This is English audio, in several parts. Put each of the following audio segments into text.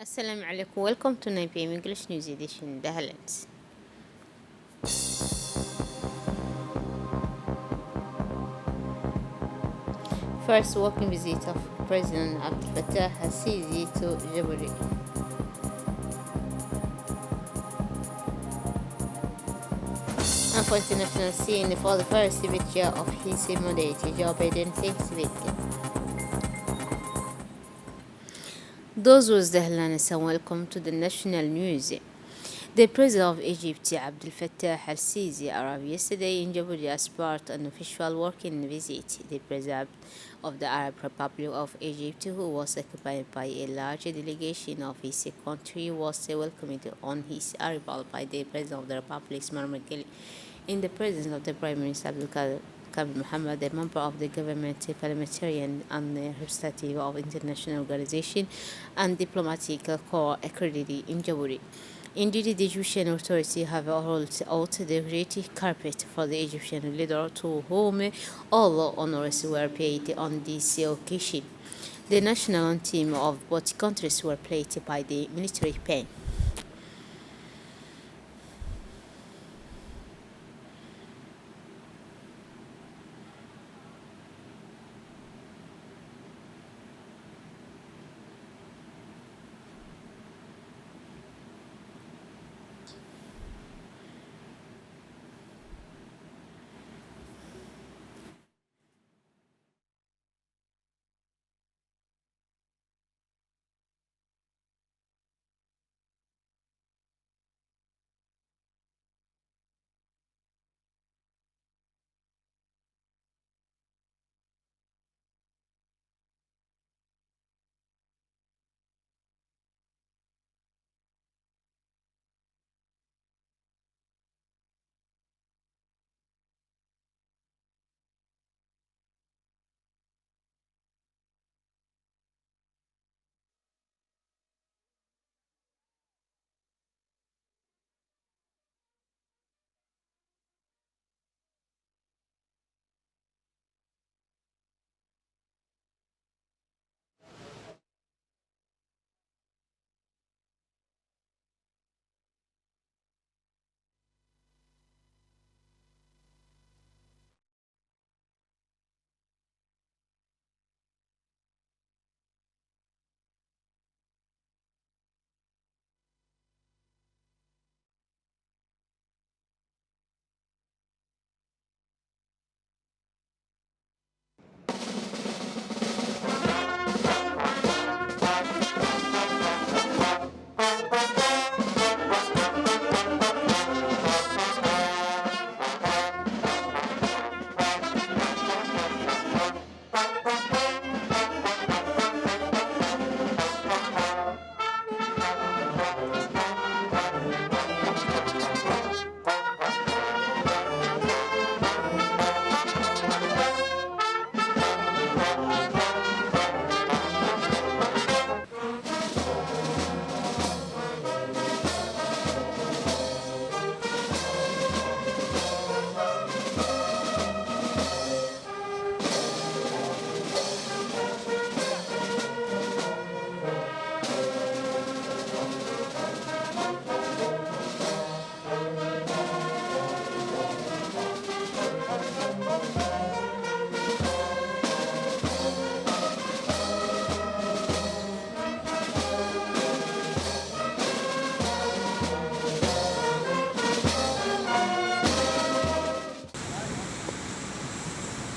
Assalamu alaikum. Welcome to 9 p.m. English News Edition. The headlines. First walking visit of President Abdel Fattah al-Sisi to Djibouti. And for international scene, for the first year of his moderate, Joe Biden takes victim. Those was the headlines and welcome to the national news. The President of Egypt, Abdel Fattah al-Sisi, arrived yesterday in Djibouti as part of an official working visit. The President of the Arab Republic of Egypt, who was accompanied by a large delegation of his country, was welcomed on his arrival by the President of the Republic, Ismail in the presence of the Prime Minister Abdul Mohammed, a member of the government, parliamentarian, and representative of international organization and diplomatic corps accredited in Djibouti. Indeed, the Egyptian authorities have rolled out the great carpet for the Egyptian leader, to whom all honors were paid on this occasion. The national anthem of both countries were played by the military band.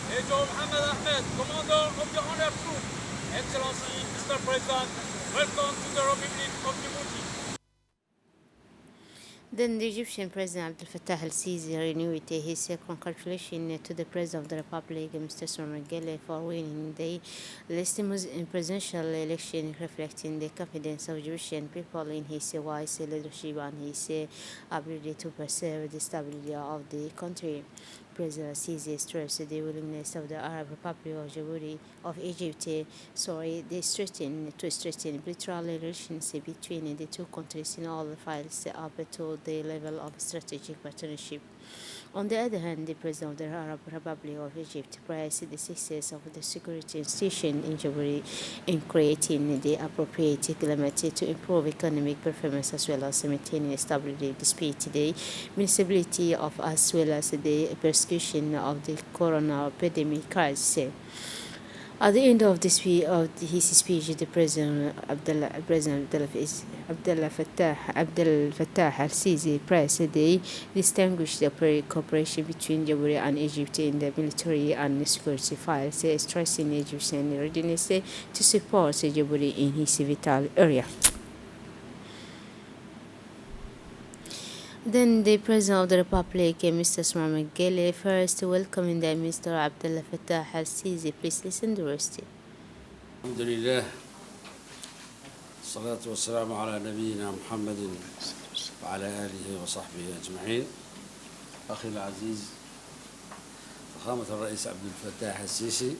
Major Mohammed Ahmed, Commander of the Honor Troop. Excellency, Mr. President, welcome to the Republic of Djibouti. Then the Egyptian President Abdel Fattah al-Sisi renewed his congratulations to the President of the Republic, Mr. Anglais, for winning the legitimate presidential election, reflecting the confidence of Egyptian people in his wise leadership and his ability to preserve the stability of the country. President Sisi stressed the willingness of the Arab Republic of Djibouti of Egypt to strengthen bilateral relations between the two countries in all files up to the level of strategic partnership. On the other hand, the President of the Arab Republic of Egypt praised the success of the security institution in Djibouti in creating the appropriate climate to improve economic performance as well as maintaining stability despite the municipality of as well as the persecution of the corona epidemic crisis. At the end of his speech, the Abdel Fattah al-Sisi praised the distinguished cooperation between Djibouti and Egypt in the military and security files, stressing Egyptian readiness to support Djibouti in his vital area. Then the President of the Republic, Mr. Ismail Magele, first welcoming the Mr. Abdel Fattah al-Sisi. Please listen to the rest. الحمد لله الصلاة والسلام على نبينا محمد وعلى آله وصحبه أجمعين. أخي العزيز فخامة الرئيس عبد الفتاح السيسي.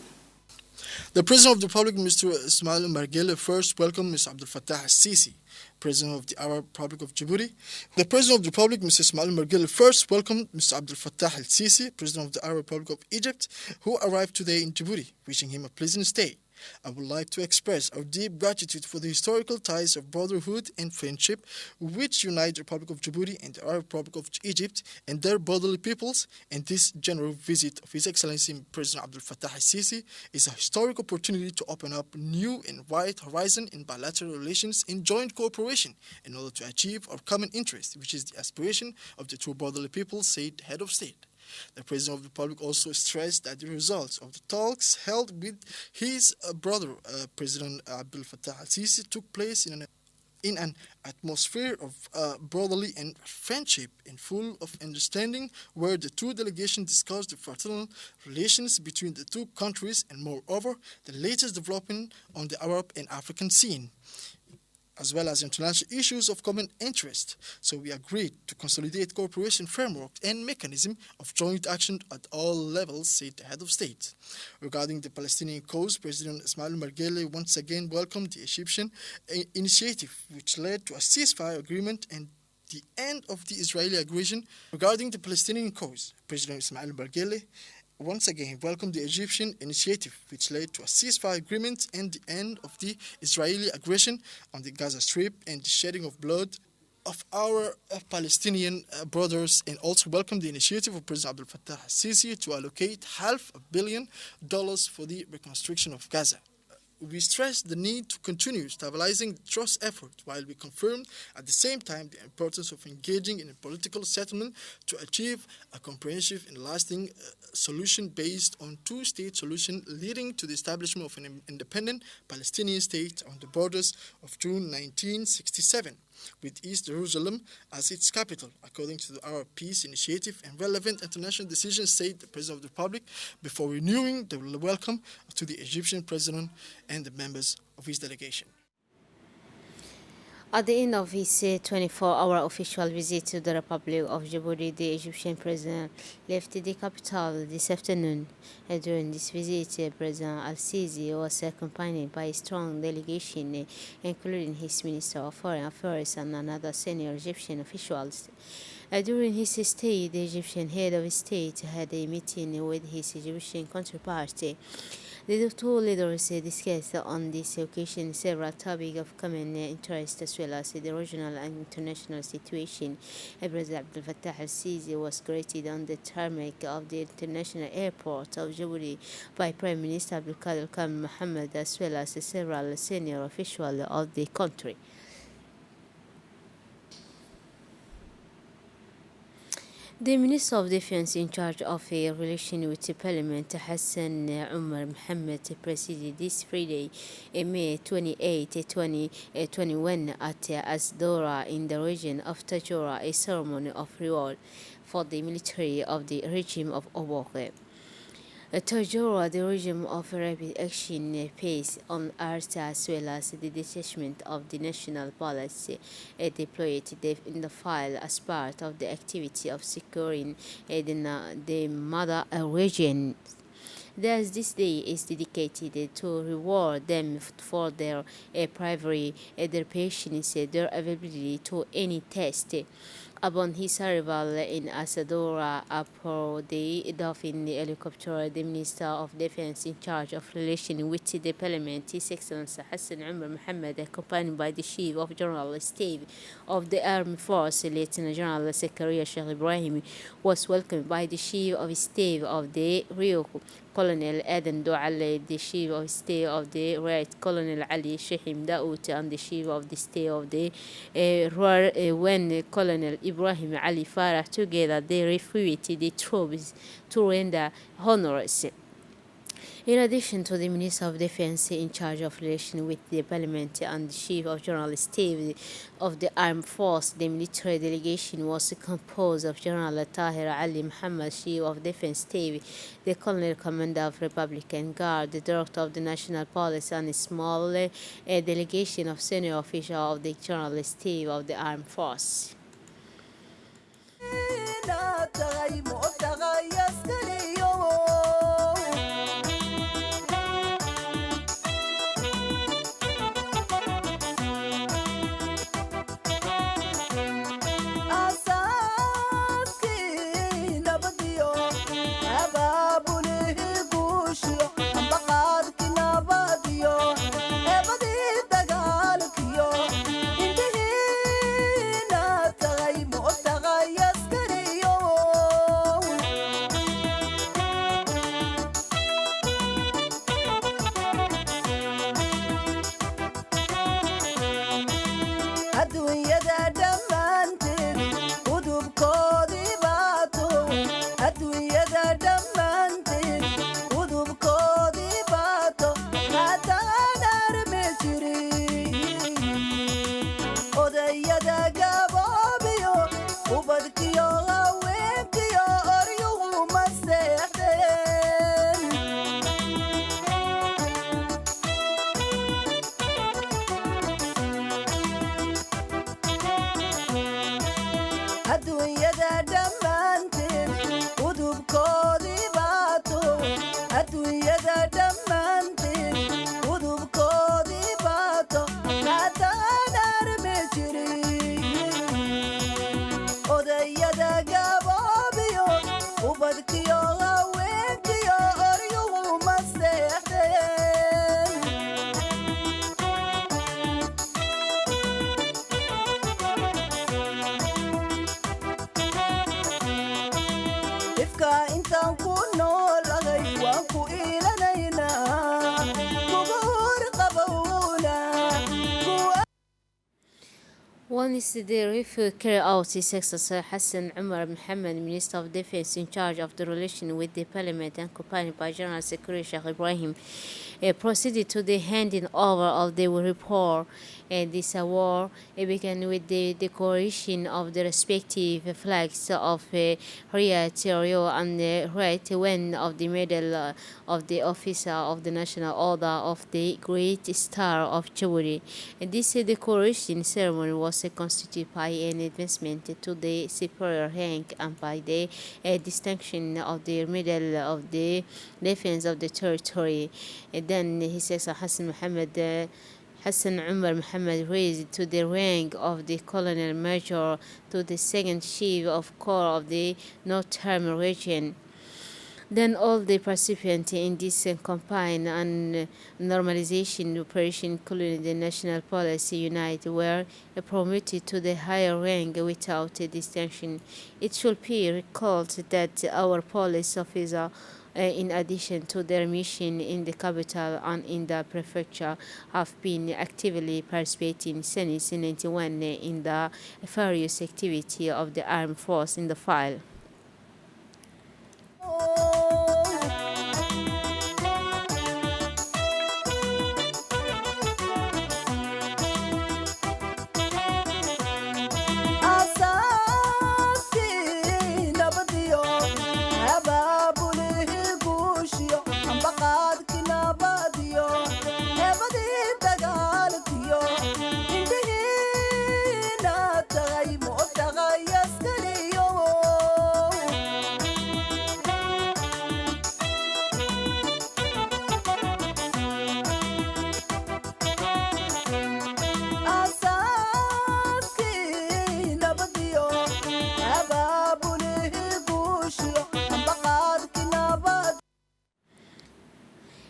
The President of the Republic, Mr. Ismail Margele, first welcomed Mr. Abdel Fattah al-Sisi, President of the Arab Republic of Djibouti. The President of the Republic, Mr. Ismail Margele, first welcomed Mr. Abdel Fattah al-Sisi, President of the Arab Republic of Egypt, who arrived today in Djibouti, wishing him a pleasant stay. I would like to express our deep gratitude for the historical ties of brotherhood and friendship which unite the Republic of Djibouti and the Arab Republic of Egypt and their brotherly peoples, and this general visit of His Excellency President Abdel Fattah al-Sisi is a historic opportunity to open up new and wide horizon in bilateral relations and joint cooperation in order to achieve our common interest, which is the aspiration of the two brotherly peoples, said the head of state. The President of the Republic also stressed that the results of the talks held with his brother, President Abdel Fattah al-Sisi, took place in an atmosphere of brotherly and friendship and full of understanding, where the two delegations discussed the fraternal relations between the two countries and, moreover, the latest development on the Arab and African scene, as well as international issues of common interest. So we agreed to consolidate cooperation framework and mechanism of joint action at all levels, said the head of state. Regarding the Palestinian cause, President Ismail Margele once again welcomed the Egyptian initiative, which led to a ceasefire agreement and the end of the Israeli aggression. Regarding the Palestinian cause, President Ismail Margele once again welcomed the Egyptian initiative, which led to a ceasefire agreement and the end of the Israeli aggression on the Gaza Strip and the shedding of blood of our Palestinian brothers, and also welcomed the initiative of President Abdel Fattah al-Sisi to allocate $500 million for the reconstruction of Gaza. We stress the need to continue stabilizing the trust effort, while we confirm at the same time the importance of engaging in a political settlement to achieve a comprehensive and lasting solution based on two-state solution, leading to the establishment of an independent Palestinian state on the borders of June 1967, with East Jerusalem as its capital, according to the Arab Peace Initiative and relevant international decisions, said the President of the Republic, before renewing the welcome to the Egyptian President and the members of his delegation. At the end of his 24-hour official visit to the Republic of Djibouti, the Egyptian president left the capital this afternoon. During this visit, President al-Sisi was accompanied by a strong delegation, including his Minister of Foreign Affairs and another senior Egyptian officials. During his stay, the Egyptian head of state had a meeting with his Egyptian counterpart. The two leaders discussed on this occasion several topics of common interest, as well as the regional and international situation. President Abdel Fattah al-Sisi was greeted on the tarmac of the international airport of Djibouti by Prime Minister Abdel Kamel Mohammed, as well as several senior officials of the country. The Minister of Defense in charge of a relation with the Parliament, Hassan Umar Mohammed, presided this Friday, May 28, 2021, at Asdora in the region of Tajora, a ceremony of reward for the military of the regime of Oboke. Tajora, the regime of rapid action pace on earth, as well as the detachment of the National Police deployed in the file as part of the activity of securing the mother region. Thus, this day is dedicated to reward them for their bravery, their patience, their availability to any test. Upon his arrival in Asadora aboard the Dolphin helicopter, the Minister of Defense in charge of relations with the Parliament, His Excellency Hassan Umar Mohammed, accompanied by the Chief of General Staff of the Armed Force, Lieutenant General Zakaria Sheikh Ibrahim, was welcomed by the Chief of Staff of the Rio Colonel Aden Douale, the Chief of Staff of the Right Colonel Ali Shehim Daoud, and the Chief of the Staff of the when Colonel Ibrahim Ali Farah. Together they refuted the troops to render honors. In addition to the Minister of Defense in charge of relations with the Parliament and the Chief of General Staff of the Armed Force, the military delegation was composed of General Tahir Ali Muhammad, Chief of Defense Staff, the Colonel Commander of Republican Guard, the Director of the National Police, and a small delegation of senior officials of the General Staff of the Armed Force. Once the refuge carried out, His Excellency Hassan Umar Mohammed, Minister of Defense in charge of the relation with the Parliament, and accompanied by General Secretary Sheikh Ibrahim, proceeded to the handing over of the report. This war began with the decoration of the respective flags of Riyadh, Rio, and the right wing of the Medal of the Officer of the National Order of the Great Star of Djibouti. This decoration ceremony was constituted by an advancement to the superior rank and by the distinction of the Medal of the Defense of the Territory. Then His Excellency Hassan Umar Mohammed raised to the rank of the Colonel Major to the second Chief of Corps of the Northern Region. Then all the participants in this campaign and normalization operation, including the National Police Unit, were promoted to the higher rank without distinction. It should be recalled that our police officers, in addition to their mission in the capital and in the prefecture, have been actively participating since 1991 in the various activities of the armed force in the file.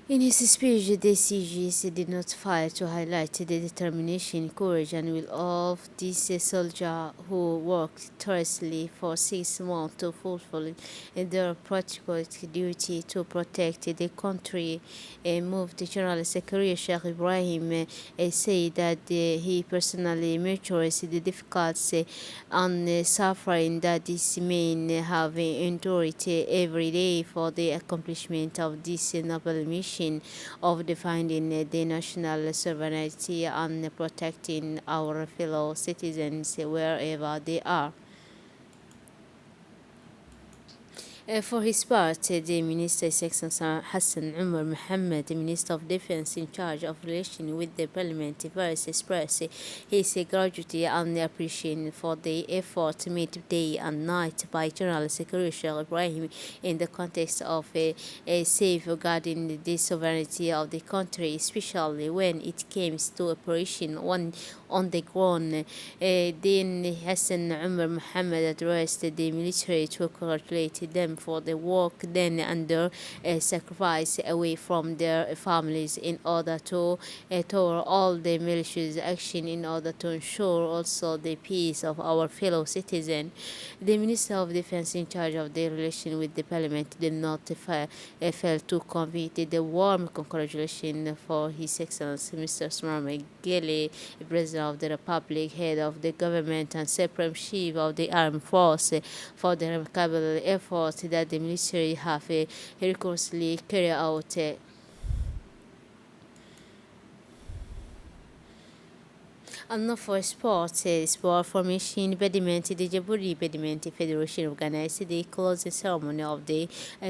In his speech, the CGs did not fail to highlight the determination, courage, and will of these soldiers who worked tirelessly for 6 months to fulfill their patriotic duty to protect the country. Moved General Secretary Sheikh Ibrahim said that he personally measures the difficulties and suffering that these men have endured every day for the accomplishment of this noble mission of defending the national sovereignty and protecting our fellow citizens wherever they are. For his part, the Minister His Excellency Hassan Umar Mohammed, the Minister of Defense in charge of relations with the Parliament, first expressed his gratitude and appreciation for the effort made day and night by General Secretary Sheikh Ibrahim in the context of safeguarding the sovereignty of the country, especially when it came to operation on the ground. Then Hassan Umar Mohammed addressed the military to congratulate them for the work done under sacrifice away from their families in order to tower all the militia's action in order to ensure also the peace of our fellow citizens. The Minister of Defense in charge of the relation with the Parliament did not fail to convey the warm congratulations for His Excellency Mr. Usman Gele, President of the Republic, head of the government, and Supreme Chief of the Armed Forces for the remarkable efforts that the military have rigorously carried out. And not for sports, sport formation badminton, the Djibouti Badminton Federation organized the closing ceremony of the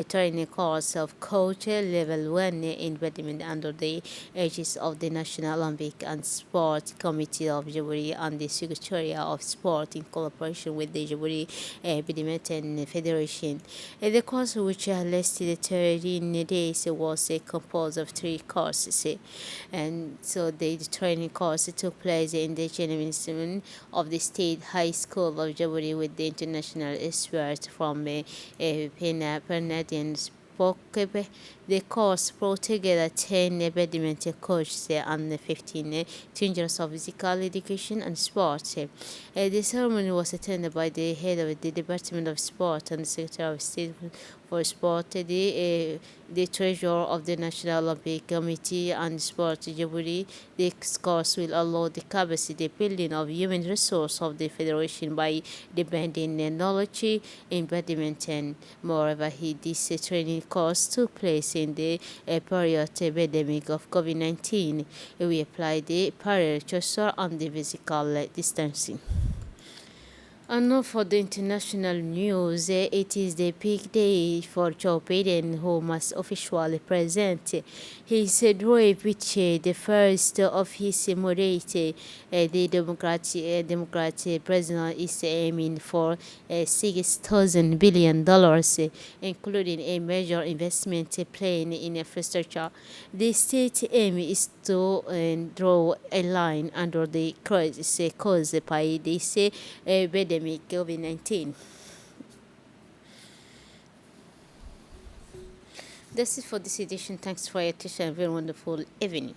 training course of coach level 1 in badminton under the aegis of the National Olympic and Sport Committee of Djibouti and the Secretary of Sport in collaboration with the Djibouti Badminton Federation. The course, which lasted 13 days, was composed of 3 courses, and so the training course took place in the gymnasium of the State High School of Djibouti with the international experts from Canadian Spokebe. The course brought together 10 badminton coaches and 15 teachers of physical education and sports. The ceremony was attended by the head of the Department of Sport and the Secretary of State for Sport, the Treasurer of the National Olympic Committee and Sport Djibouti. This course will allow the capacity building of human resource of the Federation by developing knowledge in badminton. Moreover, this training course took place in the period epidemic of COVID-19. We applied the parallel gesture and the physical distancing. And now for the international news, it is the big day for Joe Biden, who must officially present his drive, which the first of his moderate, the Democratic president is aiming for $6,000 billion, including a major investment plan in infrastructure. The state aim is to draw a line under the crisis caused by this pandemic COVID-19. That's it for this edition. Thanks for your attention. Very wonderful evening.